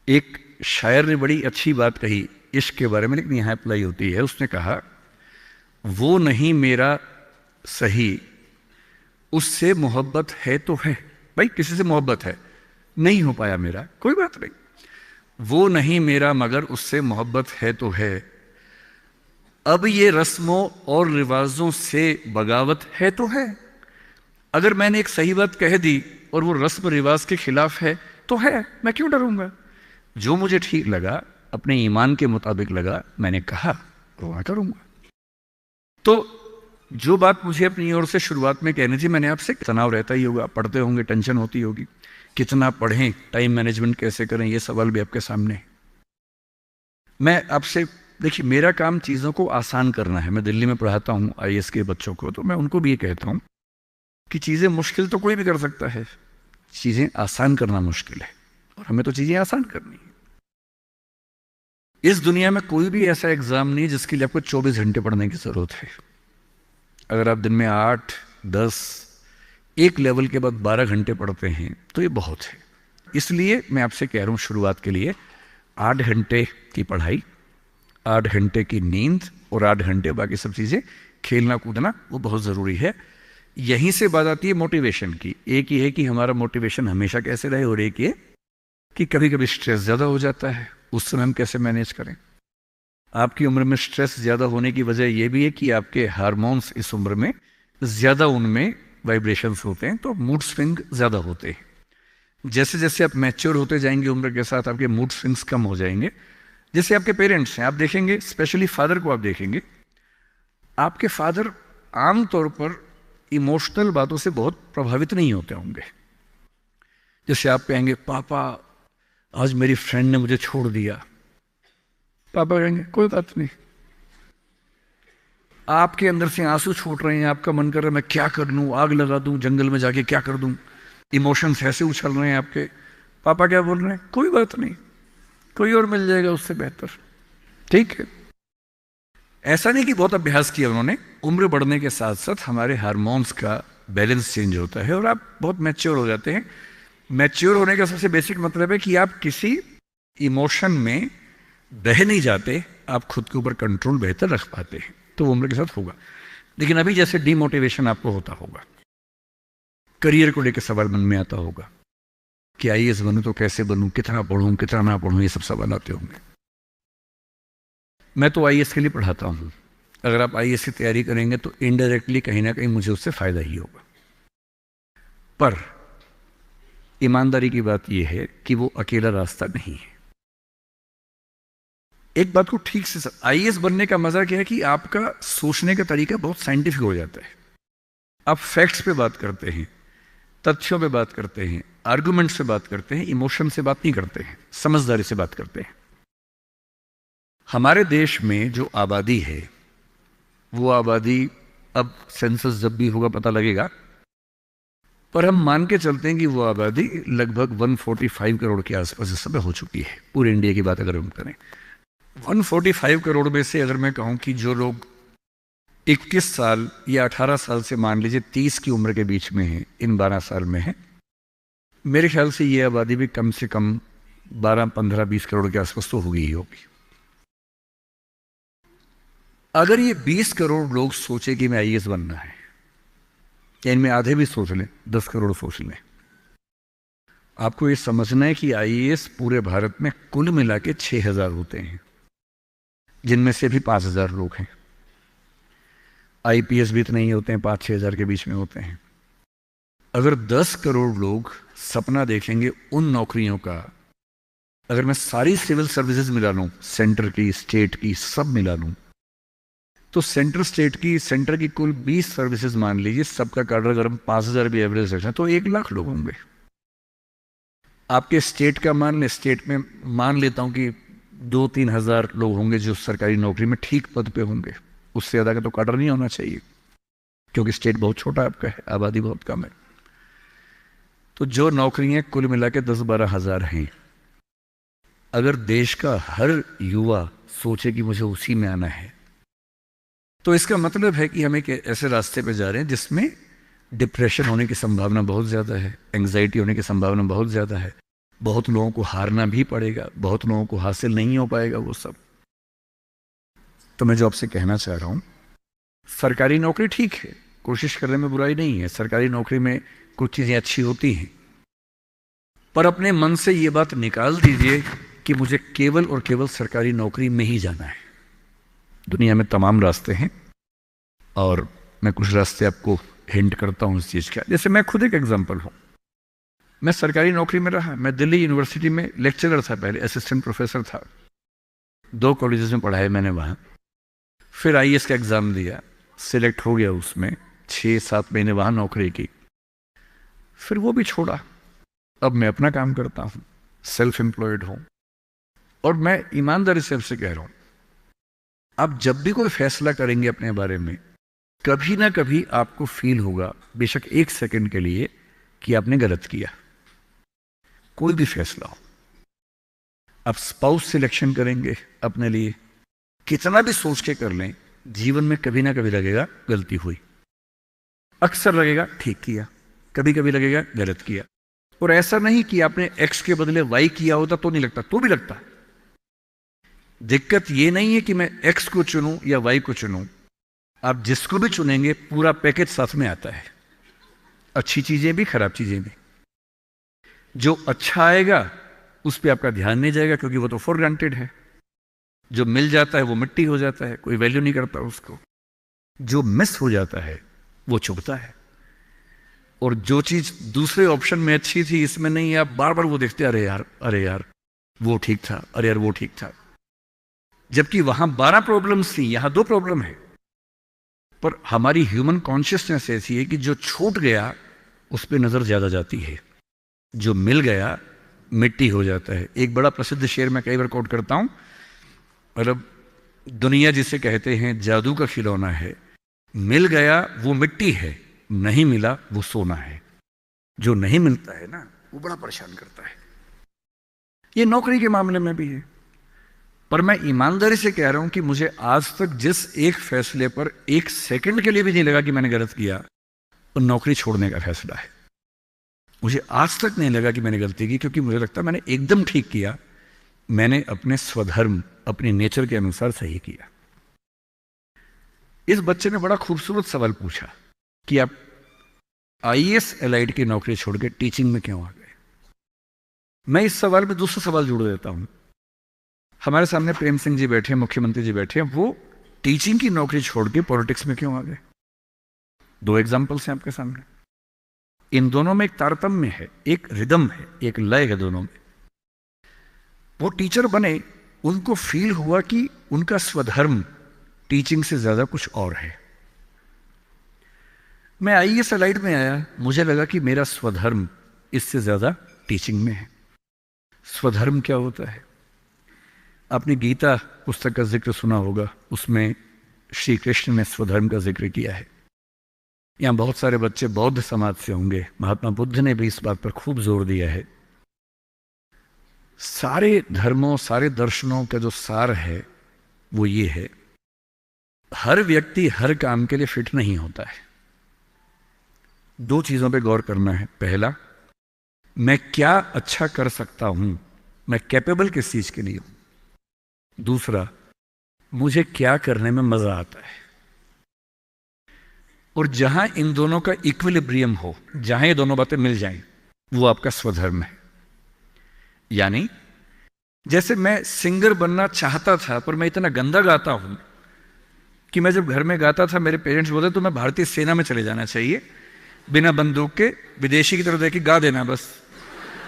एक शायर ने बड़ी अच्छी बात कही इश्क के बारे में, लेकिन यहाँ अप्लाई होती है। उसने कहा, वो नहीं मेरा सही, उससे मोहब्बत है तो है। भाई किसी से मोहब्बत है, नहीं हो पाया मेरा, कोई बात नहीं। वो नहीं मेरा मगर उससे मोहब्बत है तो है। अब ये रस्मों और रिवाजों से बगावत है तो है। अगर मैंने एक सही बात कह दी और वो रस्म रिवाज के खिलाफ है तो है, मैं क्यों डरूंगा। जो मुझे ठीक लगा, अपने ईमान के मुताबिक लगा, मैंने कहा तो मैं करूंगा। तो जो बात मुझे अपनी ओर से शुरुआत में कहनी थी, मैंने आपसे, तनाव रहता ही होगा, पढ़ते होंगे, टेंशन होती होगी, कितना पढ़ें, टाइम मैनेजमेंट कैसे करें, ये सवाल भी आपके सामने है। मैं आपसे, देखिए मेरा काम चीज़ों को आसान करना है। मैं दिल्ली में पढ़ाता हूँ आईएएस के बच्चों को, तो मैं उनको भी ये कहता हूँ कि चीज़ें मुश्किल तो कोई भी कर सकता है, चीज़ें आसान करना मुश्किल है, और हमें तो चीज़ें आसान करनी है। इस दुनिया में कोई भी ऐसा एग्ज़ाम नहीं जिसके लिए आपको 24 घंटे पढ़ने की ज़रूरत है। अगर आप दिन में 8, 10, एक लेवल के बाद 12 घंटे पढ़ते हैं तो ये बहुत है। इसलिए मैं आपसे कह रहा हूँ, शुरुआत के लिए 8 घंटे की पढ़ाई, 8 घंटे की नींद और 8 घंटे बाकी सब चीज़ें, खेलना कूदना, वो बहुत ज़रूरी है। यहीं से बात आती है मोटिवेशन की। एक ही है कि हमारा मोटिवेशन हमेशा कैसे रहे, और एक ये कि कभी कभी स्ट्रेस ज़्यादा हो जाता है, उस समय हम कैसे मैनेज करें। आपकी उम्र में स्ट्रेस ज़्यादा होने की वजह यह भी है कि आपके हार्मोन्स इस उम्र में ज़्यादा, उनमें वाइब्रेशंस होते हैं, तो मूड स्विंग ज़्यादा होते हैं। जैसे जैसे आप मैच्योर होते जाएंगे उम्र के साथ, आपके मूड स्विंग्स कम हो जाएंगे। जैसे आपके पेरेंट्स हैं, आप देखेंगे, स्पेशली फादर को आप देखेंगे, आपके फादर आमतौर पर इमोशनल बातों से बहुत प्रभावित नहीं होते होंगे। जैसे आप कहेंगे, पापा आज मेरी फ्रेंड ने मुझे छोड़ दिया, पापा कहेंगे कोई बात नहीं। आपके अंदर से आंसू छूट रहे हैं, आपका मन कर रहा है मैं क्या कर लूं, आग लगा दूं, जंगल में जाके क्या कर दूं, इमोशंस ऐसे उछल रहे हैं आपके, पापा क्या बोल रहे हैं, कोई बात नहीं, कोई और मिल जाएगा उससे बेहतर, ठीक है। ऐसा नहीं कि बहुत अभ्यास किया उन्होंने, उम्र बढ़ने के साथ साथ हमारे हार्मोन्स का बैलेंस चेंज होता है और आप बहुत मैच्योर हो जाते हैं। मैच्योर होने का सबसे बेसिक मतलब है कि आप किसी इमोशन में बह नहीं जाते, आप खुद के ऊपर कंट्रोल बेहतर रख पाते हैं, तो वो उम्र के साथ होगा। लेकिन अभी जैसे डिमोटिवेशन आपको होता होगा, करियर को लेकर सवाल मन में आता होगा कि आईएएस बनूं तो कैसे बनूं, कितना पढ़ूं, कितना ना पढ़ूं, ये सब सवाल आते होंगे। मैं तो आईएएस के लिए पढ़ाता हूं। अगर आप आईएएस की तैयारी करेंगे तो इनडायरेक्टली कहीं ना कहीं मुझे उससे फायदा ही होगा। पर ईमानदारी की बात यह है कि वो अकेला रास्ता नहीं है। एक बात को ठीक से, आईएएस बनने का मजा क्या है कि आपका सोचने का तरीका बहुत साइंटिफिक हो जाता है। आप फैक्ट्स पे बात करते हैं, तथ्यों पे बात करते हैं, आर्गुमेंट से बात करते हैं, इमोशन से बात नहीं करते हैं, समझदारी से बात करते हैं। हमारे देश में जो आबादी है, वो आबादी, अब सेंसस जब भी होगा पता लगेगा, पर हम मान के चलते हैं कि वो आबादी लगभग 145 करोड़ के आसपास इस समय हो चुकी है। पूरे इंडिया की बात अगर हम करें, 145 करोड़ में से अगर मैं कहूं कि जो लोग 21 साल या 18 साल से मान लीजिए 30 की उम्र के बीच में है, इन 12 साल में है, मेरे ख्याल से ये आबादी भी कम से कम 12, 15, 20 करोड़ के आसपास तो होगी ही होगी। अगर ये 20 करोड़ लोग सोचे कि मैं आईएएस बनना है, या इनमें आधे भी सोच लें, 10 करोड़ सोच लें, आपको ये समझना है कि आईएएस पूरे भारत में कुल मिला के 6000 होते हैं, जिनमें से भी 5000 लोग हैं। आईपीएस भी इतने ही होते हैं, 5-6 हजार के बीच में होते हैं। अगर 10 करोड़ लोग सपना देखेंगे उन नौकरियों का, अगर मैं सारी सिविल सर्विसेज मिला लूं, सेंटर की, स्टेट की, सब मिला लूं, तो सेंटर की कुल 20 सर्विसेज मान लीजिए, सबका कार्डर अगर हम 5000 भी एवरेज रखें तो 1 लाख लोग होंगे। आपके स्टेट का मान लें, स्टेट में मान लेता हूं कि 2-3 हजार लोग होंगे जो सरकारी नौकरी में ठीक पद पे होंगे, उससे ज़्यादा का तो कार्डर नहीं होना चाहिए, क्योंकि स्टेट बहुत छोटा आपका है, आबादी बहुत कम है। तो जो नौकरियां कुल मिला के 10-12 हजार हैं, अगर देश का हर युवा सोचे कि मुझे उसी में आना है, तो इसका मतलब है कि हम एक ऐसे रास्ते पे जा रहे हैं जिसमें डिप्रेशन होने की संभावना बहुत ज़्यादा है, एंग्जाइटी होने की संभावना बहुत ज़्यादा है, बहुत लोगों को हारना भी पड़ेगा, बहुत लोगों को हासिल नहीं हो पाएगा वो सब। तो मैं जो आपसे कहना चाह रहा हूं, सरकारी नौकरी ठीक है, कोशिश करने में बुराई नहीं है, सरकारी नौकरी में कुछ चीजें अच्छी होती हैं, पर अपने मन से ये बात निकाल दीजिए कि मुझे केवल और केवल सरकारी नौकरी में ही जाना है। दुनिया में तमाम रास्ते हैं और मैं कुछ रास्ते आपको हिंट करता हूं इस चीज का। जैसे मैं खुद एक एग्जांपल हूं, मैं सरकारी नौकरी में रहा, मैं दिल्ली यूनिवर्सिटी में लेक्चरर था, पहले असिस्टेंट प्रोफेसर था, 2 कॉलेजेस में पढ़ाया मैंने वहां। फिर आईएएस का एग्जाम दिया, सिलेक्ट हो गया, उसमें 6-7 महीने वहां नौकरी की, फिर वो भी छोड़ा। अब मैं अपना काम करता हूं, सेल्फ एम्प्लॉयड हूं। और मैं ईमानदारी से आपसे कह रहा हूं, आप जब भी कोई फैसला करेंगे अपने बारे में, कभी ना कभी आपको फील होगा, बेशक 1 सेकंड के लिए, कि आपने गलत किया। कोई भी फैसला हो, आप स्पाउस सिलेक्शन करेंगे अपने लिए, कितना भी सोच के कर लें, जीवन में कभी ना कभी लगेगा गलती हुई, अक्सर लगेगा ठीक किया, कभी कभी लगेगा गलत किया। और ऐसा नहीं कि आपने एक्स के बदले वाई किया होता तो नहीं लगता, तो भी लगता। दिक्कत ये नहीं है कि मैं एक्स को चुनूं या वाई को चुनूं, आप जिसको भी चुनेंगे पूरा पैकेज साथ में आता है, अच्छी चीजें भी खराब चीजें भी। जो अच्छा आएगा उस पर आपका ध्यान नहीं जाएगा, क्योंकि वो तो फॉर ग्रांटेड है। जो मिल जाता है वो मिट्टी हो जाता है, कोई वैल्यू नहीं करता उसको। जो मिस हो जाता है वो चुभता है। और जो चीज दूसरे ऑप्शन में अच्छी थी, इसमें नहीं, आप बार बार वो देखते, अरे यार, अरे यार वो ठीक था, अरे यार वो ठीक था। जबकि वहां 12 प्रॉब्लम्स थी, यहां 2 प्रॉब्लम है। पर हमारी ह्यूमन कॉन्शियसनेस ऐसी है कि जो छूट गया उस पर नजर ज्यादा जाती है, जो मिल गया मिट्टी हो जाता है। एक बड़ा प्रसिद्ध शेर मैं कई बार कोट करता हूं, मतलब दुनिया जिसे कहते हैं जादू का खिलौना है, मिल गया वो मिट्टी है, नहीं मिला वो सोना है। जो नहीं मिलता है ना, वो बड़ा परेशान करता है। ये नौकरी के मामले में भी है। पर मैं ईमानदारी से कह रहा हूं कि मुझे आज तक जिस एक फैसले पर 1 सेकंड के लिए भी नहीं लगा कि मैंने गलत किया, वो नौकरी छोड़ने का फैसला है। मुझे आज तक नहीं लगा कि मैंने गलती की, क्योंकि मुझे लगता मैंने एकदम ठीक किया। मैंने अपने स्वधर्म, अपने नेचर के अनुसार सही किया। इस बच्चे ने बड़ा खूबसूरत सवाल पूछा कि आप आईएएस एलाइड की नौकरी छोड़ के टीचिंग में क्यों आ गए। मैं इस सवाल में दूसरा सवाल जोड़ देता हूं। हमारे सामने प्रेम सिंह जी बैठे, मुख्यमंत्री जी बैठे, वो टीचिंग की नौकरी छोड़ के पॉलिटिक्स में क्यों आ गए। 2 एग्जाम्पल्स हैं आपके सामने। इन दोनों में एक तारतम्य है, एक रिदम है, एक लय है दोनों में। वो टीचर बने, उनको फील हुआ कि उनका स्वधर्म टीचिंग से ज्यादा कुछ और है। मैं आईएएस एलाइड में आया, मुझे लगा कि मेरा स्वधर्म इससे ज्यादा टीचिंग में है। स्वधर्म क्या होता है? आपने गीता पुस्तक का जिक्र सुना होगा, उसमें श्री कृष्ण ने स्वधर्म का जिक्र किया है। यहां बहुत सारे बच्चे बौद्ध समाज से होंगे, महात्मा बुद्ध ने भी इस बात पर खूब जोर दिया है। सारे धर्मों, सारे दर्शनों का जो सार है वो ये है, हर व्यक्ति हर काम के लिए फिट नहीं होता है। 2 चीजों पे गौर करना है। पहला, मैं क्या अच्छा कर सकता हूं, मैं कैपेबल किस चीज के लिए हूं। दूसरा, मुझे क्या करने में मजा आता है। और जहां इन दोनों का इक्विलिब्रियम हो, जहां ये दोनों बातें मिल जाएं, वो आपका स्वधर्म है। यानी जैसे मैं सिंगर बनना चाहता था, पर मैं इतना गंदा गाता हूं कि मैं जब घर में गाता था, मेरे पेरेंट्स बोलते तो मैं भारतीय सेना में चले जाना चाहिए, बिना बंदूक के विदेशी की तरफ देख के गा देना, बस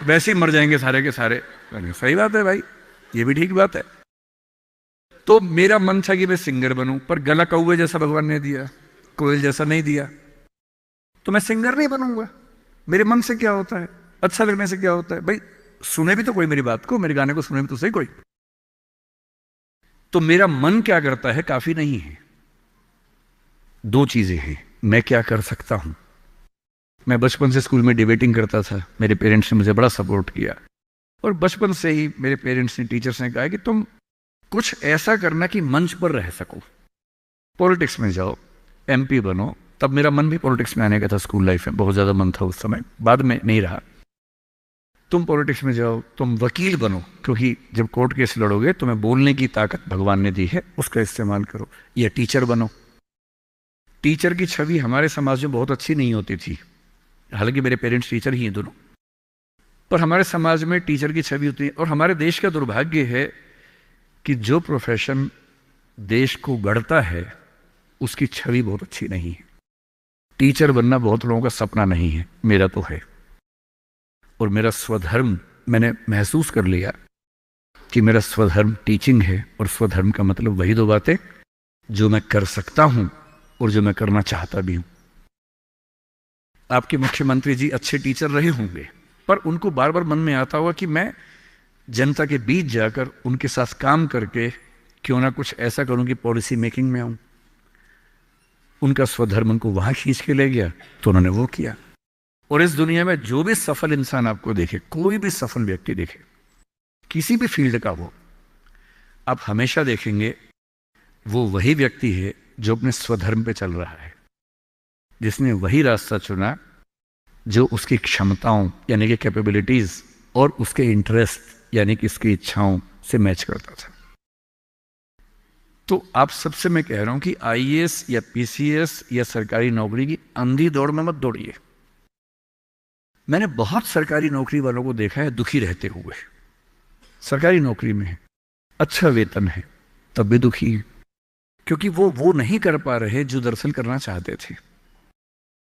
वैसे ही मर जाएंगे सारे के सारे। सही बात है भाई, ये भी ठीक बात है। तो मेरा मन था कि मैं सिंगर बनूं, पर गला कौवे जैसा भगवान ने दिया, कोयल जैसा नहीं दिया, तो मैं सिंगर नहीं बनूंगा। मेरे मन से क्या होता है, अच्छा लगने से क्या होता है भाई, सुने भी तो कोई मेरी बात को, मेरे गाने को सुने भी तो सही कोई। तो मेरा मन क्या करता है काफी नहीं है। 2 चीजें हैं, मैं क्या कर सकता हूं। मैं बचपन से स्कूल में डिबेटिंग करता था, मेरे पेरेंट्स ने मुझे बड़ा सपोर्ट किया, और बचपन से ही मेरे पेरेंट्स ने, टीचर्स ने कहा कि तुम कुछ ऐसा करना कि मंच पर रह सको, पॉलिटिक्स में जाओ, एमपी बनो। तब मेरा मन भी पॉलिटिक्स में आने का था, स्कूल लाइफ में बहुत ज्यादा मन था उस समय, बाद में नहीं रहा। तुम पॉलिटिक्स में जाओ, तुम वकील बनो, क्योंकि जब कोर्ट केस लड़ोगे तुम्हें बोलने की ताकत भगवान ने दी है, उसका इस्तेमाल करो। या टीचर बनो। टीचर की छवि हमारे समाज में बहुत अच्छी नहीं होती थी, हालांकि मेरे पेरेंट्स टीचर ही हैं दोनों, पर हमारे समाज में टीचर की छवि होती है। और हमारे देश का दुर्भाग्य है कि जो प्रोफेशन देश को गढ़ता है उसकी छवि बहुत अच्छी नहीं है। टीचर बनना बहुत लोगों का सपना नहीं है, मेरा तो है। और मेरा स्वधर्म, मैंने महसूस कर लिया कि मेरा स्वधर्म टीचिंग है। और स्वधर्म का मतलब वही दो बातें जो मैं कर सकता हूं और जो मैं करना चाहता भी हूं। आपके मुख्यमंत्री जी अच्छे टीचर रहे होंगे, पर उनको बार बार मन में आता होगा कि मैं जनता के बीच जाकर उनके साथ काम करके क्यों ना कुछ ऐसा करूं कि पॉलिसी मेकिंग में आऊं। उनका स्वधर्म उनको वहां खींच के ले गया, तो उन्होंने वो किया। और इस दुनिया में जो भी सफल इंसान आपको देखे, कोई भी सफल व्यक्ति देखे, किसी भी फील्ड का हो, आप हमेशा देखेंगे वो वही व्यक्ति है जो अपने स्वधर्म पे चल रहा है, जिसने वही रास्ता चुना जो उसकी क्षमताओं यानी कि कैपेबिलिटीज और उसके इंटरेस्ट यानी कि उसकी इच्छाओं से मैच करता था। तो आप सबसे मैं कह रहा हूं कि आईएएस या पीसीएस या सरकारी नौकरी की अंधी दौड़ में मत दौड़िए। मैंने बहुत सरकारी नौकरी वालों को देखा है दुखी रहते हुए। सरकारी नौकरी में है, अच्छा वेतन है, तब भी दुखी है, क्योंकि वो नहीं कर पा रहे जो दरअसल करना चाहते थे।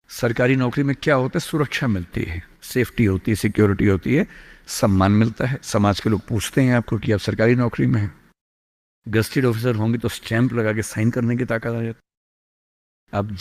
सरकारी नौकरी में क्या होता है? सुरक्षा मिलती है, सेफ्टी होती है, सिक्योरिटी होती है, सम्मान मिलता है, समाज के लोग पूछते हैं आपको कि आप सरकारी नौकरी में हैं। गस्टेड ऑफिसर होंगे तो स्टैंप लगा के साइन करने की ताकत आ जाती है। आप